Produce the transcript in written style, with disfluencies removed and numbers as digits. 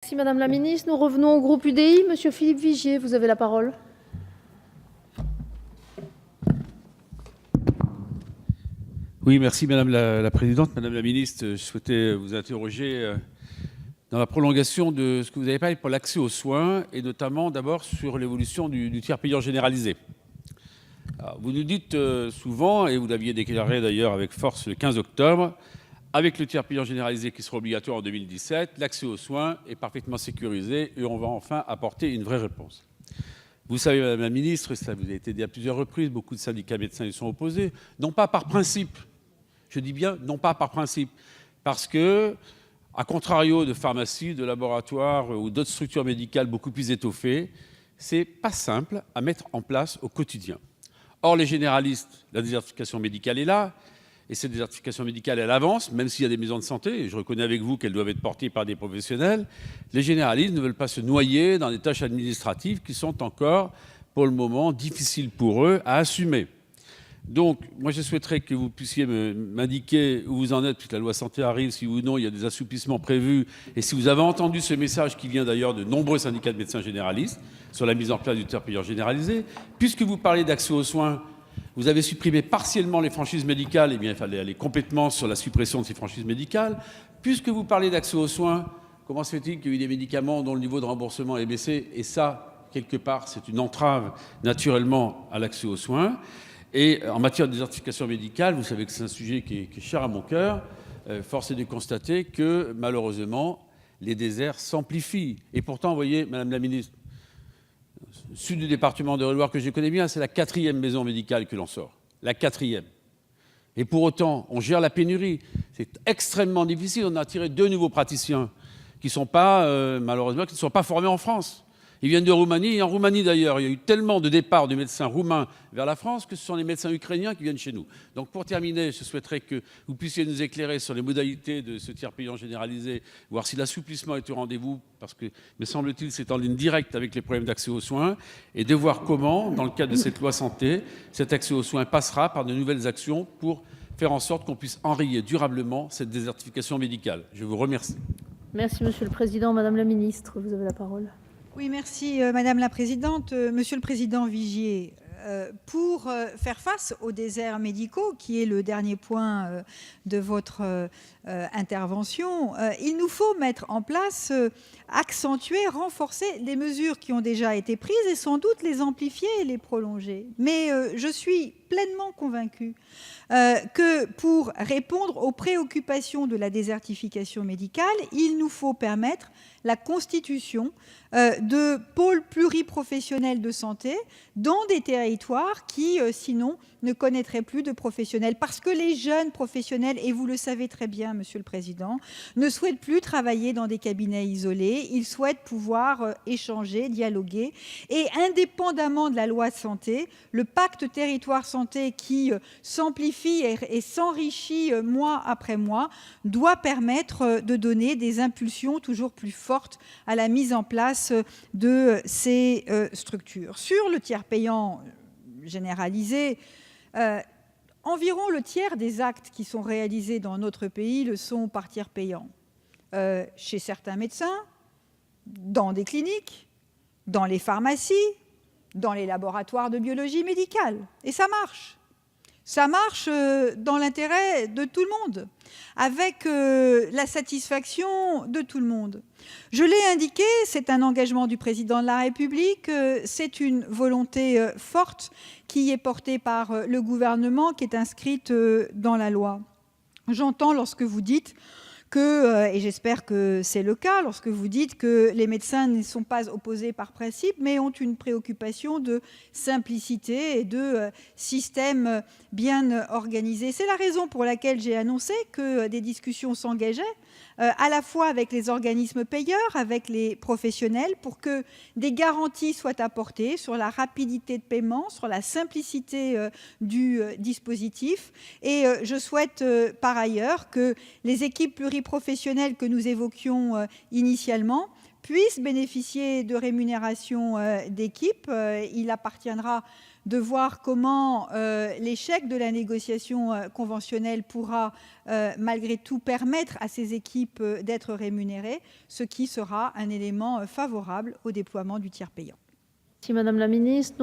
Merci Madame la Ministre. Nous revenons au groupe UDI. Monsieur Philippe Vigier, vous avez la parole. Oui, merci Madame la Présidente. Madame la Ministre, je souhaitais vous interroger dans la prolongation de ce que vous avez parlé pour l'accès aux soins et notamment d'abord sur l'évolution du tiers payant généralisé. Alors, vous nous dites souvent, et vous l'aviez déclaré d'ailleurs avec force le 15 octobre, avec le tiers payant généralisé qui sera obligatoire en 2017, l'accès aux soins est parfaitement sécurisé et on va enfin apporter une vraie réponse. Vous savez, Madame la Ministre, ça vous a été dit à plusieurs reprises, beaucoup de syndicats médecins y sont opposés, non pas par principe, je dis bien non pas par principe, parce que, à contrario de pharmacies, de laboratoires ou d'autres structures médicales beaucoup plus étoffées, c'est pas simple à mettre en place au quotidien. Or, les généralistes, la désertification médicale est là, et cette désertification médicale, elle avance, même s'il y a des maisons de santé, et je reconnais avec vous qu'elles doivent être portées par des professionnels. Les généralistes ne veulent pas se noyer dans des tâches administratives qui sont encore, pour le moment, difficiles pour eux à assumer. Donc, moi, je souhaiterais que vous puissiez m'indiquer où vous en êtes, puisque la loi santé arrive, si oui ou non il y a des assouplissements prévus, et si vous avez entendu ce message qui vient d'ailleurs de nombreux syndicats de médecins généralistes sur la mise en place du tiers payant généralisé. Puisque vous parlez d'accès aux soins, vous avez supprimé partiellement les franchises médicales, eh bien, il fallait aller complètement sur la suppression de ces franchises médicales. Puisque vous parlez d'accès aux soins, comment se fait-il qu'il y ait eu des médicaments dont le niveau de remboursement est baissé? Et ça, quelque part, c'est une entrave naturellement à l'accès aux soins. Et en matière de désertification médicale, vous savez que c'est un sujet qui est cher à mon cœur. Force est de constater que, malheureusement, les déserts s'amplifient. Et pourtant, vous voyez, Madame la Ministre, sud du département de Eure-et-Loir que je connais bien, c'est la 4e maison médicale que l'on sort. La 4e. Et pour autant, on gère la pénurie. C'est extrêmement difficile. On a attiré 2 nouveaux praticiens qui ne sont pas, malheureusement, qui ne sont pas formés en France. Ils viennent de Roumanie, et en Roumanie d'ailleurs, il y a eu tellement de départs de médecins roumains vers la France que ce sont les médecins ukrainiens qui viennent chez nous. Donc pour terminer, je souhaiterais que vous puissiez nous éclairer sur les modalités de ce tiers payant généralisé, voir si l'assouplissement est au rendez-vous, parce que, me semble-t-il, c'est en ligne directe avec les problèmes d'accès aux soins, et de voir comment, dans le cadre de cette loi santé, cet accès aux soins passera par de nouvelles actions pour faire en sorte qu'on puisse enrayer durablement cette désertification médicale. Je vous remercie. Merci Monsieur le Président. Madame la Ministre, vous avez la parole. Oui, merci Madame la Présidente. Monsieur le Président Vigier, pour faire face aux déserts médicaux, qui est le dernier point de votre intervention, il nous faut mettre en place, accentuer, renforcer les mesures qui ont déjà été prises et sans doute les amplifier et les prolonger. Mais je suis pleinement convaincue que pour répondre aux préoccupations de la désertification médicale, il nous faut permettre la constitution de pôles pluriprofessionnels de santé dans des territoires qui, sinon, ne connaîtraient plus de professionnels. Parce que les jeunes professionnels, et vous le savez très bien, Monsieur le Président, ne souhaitent plus travailler dans des cabinets isolés. Ils souhaitent pouvoir échanger, dialoguer. Et indépendamment de la loi de santé, le pacte territoire-santé qui s'amplifie et s'enrichit mois après mois doit permettre de donner des impulsions toujours plus fortes à la mise en place de ces structures. Sur le tiers payant généralisé, environ le tiers des actes qui sont réalisés dans notre pays le sont par tiers payant. Chez certains médecins, dans des cliniques, dans les pharmacies, dans les laboratoires de biologie médicale. Et ça marche. Ça marche dans l'intérêt de tout le monde, avec la satisfaction de tout le monde. Je l'ai indiqué, c'est un engagement du président de la République, c'est une volonté forte qui est portée par le gouvernement, qui est inscrite dans la loi. J'entends lorsque vous dites que, et j'espère que c'est le cas, lorsque vous dites que les médecins ne sont pas opposés par principe, mais ont une préoccupation de simplicité et de système bien organisé. C'est la raison pour laquelle j'ai annoncé que des discussions s'engageaient à la fois avec les organismes payeurs, avec les professionnels, pour que des garanties soient apportées sur la rapidité de paiement, sur la simplicité du dispositif. Et je souhaite par ailleurs que les équipes pluriprofessionnelles que nous évoquions initialement puissent bénéficier de rémunération d'équipe. Il appartiendra de voir comment l'échec de la négociation conventionnelle pourra malgré tout permettre à ces équipes d'être rémunérées, ce qui sera un élément favorable au déploiement du tiers payant. Si Madame la Ministre.